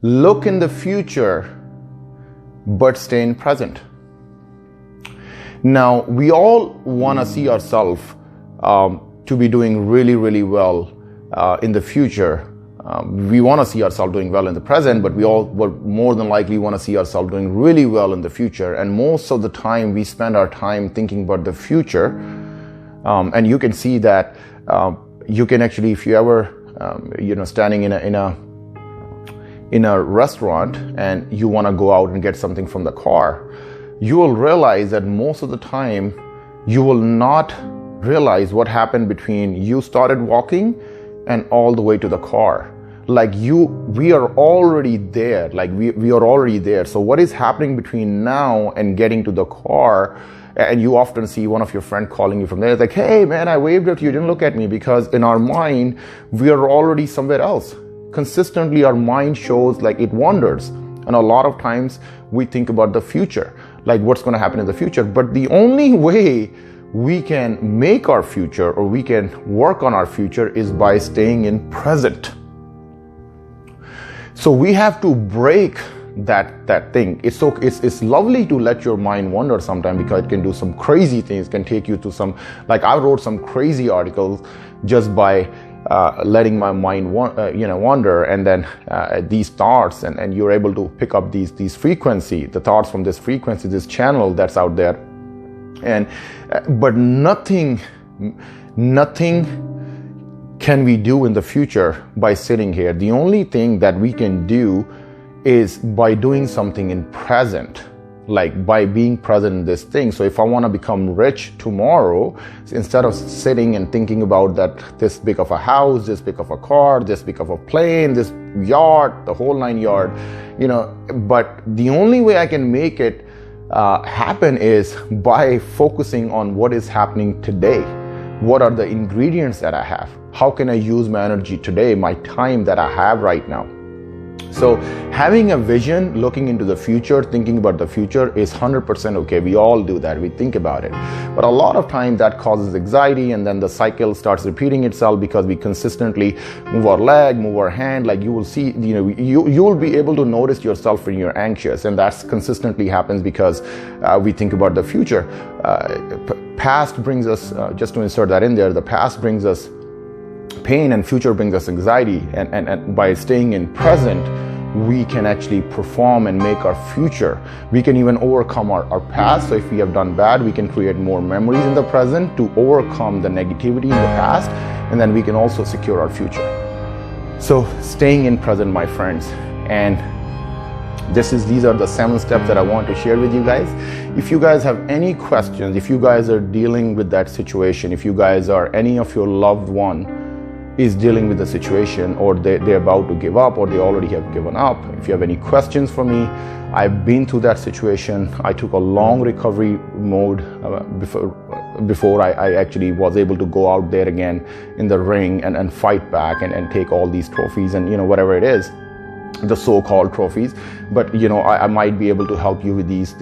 Look in the future, but stay in present. Now, we all want to see ourselves to be doing really, really well in the future. We want to see ourselves doing well in the present, but we all would more than likely want to see ourselves doing really well in the future. And most of the time, we spend our time thinking about the future. And you can see that you can actually, if you ever, standing in a restaurant and you want to go out and get something from the car, you will realize that most of the time you will not realize what happened between you started walking and all the way to the car. We are already there. We are already there. So what is happening between now and getting to the car? And you often see one of your friends calling you from there. It's like, hey man, I waved at you, didn't look at me, because in our mind, we are already somewhere else. Consistently, our mind shows like it wanders. And a lot of times we think about the future, like what's going to happen in the future. But the only way we can make our future, or we can work on our future, is by staying in present. So we have to break that thing. It's lovely to let your mind wander sometimes, because it can do some crazy things, can take you to some, like I wrote some crazy articles just by letting my mind wander, and then these thoughts, and you're able to pick up these frequency, the thoughts from this frequency, this channel that's out there. And but nothing can we do in the future by sitting here. The only thing that we can do is by doing something in present, like by being present in this thing. So if I want to become rich tomorrow, instead of sitting and thinking about that, this big of a house, this big of a car, this big of a plane, this yacht, the whole 9 yards, but the only way I can make it happen is by focusing on what is happening today. What are the ingredients that I have? How can I use my energy today, my time that I have right now? So having a vision, looking into the future, thinking about the future is 100% okay. We all do that. We think about it. But a lot of times that causes anxiety, and then the cycle starts repeating itself because we consistently move our leg, move our hand. Like you will see, you will be able to notice yourself when you're anxious, and that consistently happens because we think about the future. Past brings us, just to insert that in there, the past brings us pain and future brings us anxiety, and by staying in present, we can actually perform and make our future. We can even overcome our past. So if we have done bad, we can create more memories in the present to overcome the negativity in the past, and then we can also secure our future. So staying in present, my friends, and these are the 7 steps that I want to share with you guys. If you guys have any questions, if you guys are dealing with that situation, if you guys are, any of your loved one is dealing with the situation, or they're about to give up, or they already have given up, if you have any questions for me, I've been through that situation. I took a long recovery mode before I actually was able to go out there again in the ring and fight back and take all these trophies and whatever it is, the so-called trophies. But I might be able to help you with these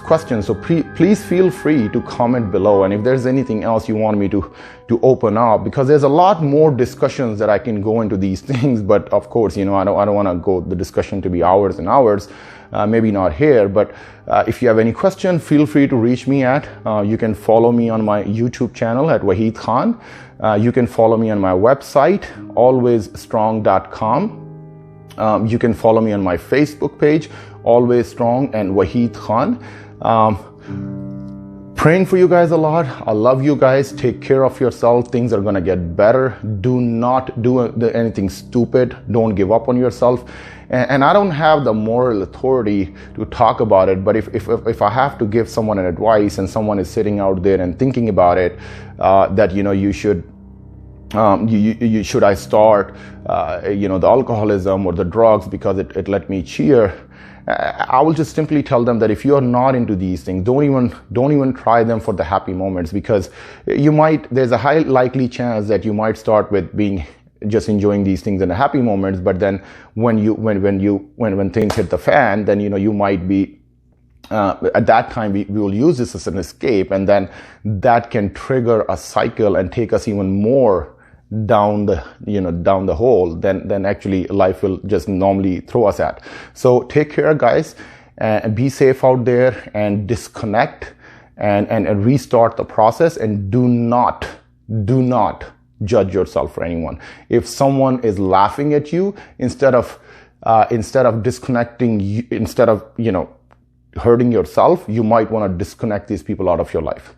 questions. So please feel free to comment below, and if there's anything else you want me to open up, because there's a lot more discussions that I can go into these things, but of course I don't want to go the discussion to be hours and hours, maybe not here. But if you have any question, feel free to reach me at you can follow me on my YouTube channel at Wahid Khan. You can follow me on my website alwaysstrong.com. You can follow me on my Facebook page, Always Strong and Wahid Khan. Praying for you guys a lot. I love you guys. Take care of yourself. Things are going to get better. Do not do anything stupid. Don't give up on yourself. And I don't have the moral authority to talk about it, but if I have to give someone an advice, and someone is sitting out there and thinking about it, that you should should I start the alcoholism or the drugs because it let me cheer, I will just simply tell them that if you are not into these things, don't even try them for the happy moments, because there's a high likely chance that you might start with being just enjoying these things in the happy moments, but then when things hit the fan, then you might be at that time we will use this as an escape, and then that can trigger a cycle and take us even more down the hole than actually life will just normally throw us at. So take care, guys, and be safe out there, and disconnect and restart the process, and do not judge yourself for anyone. If someone is laughing at you, instead of disconnecting you, instead of hurting yourself, you might want to disconnect these people out of your life.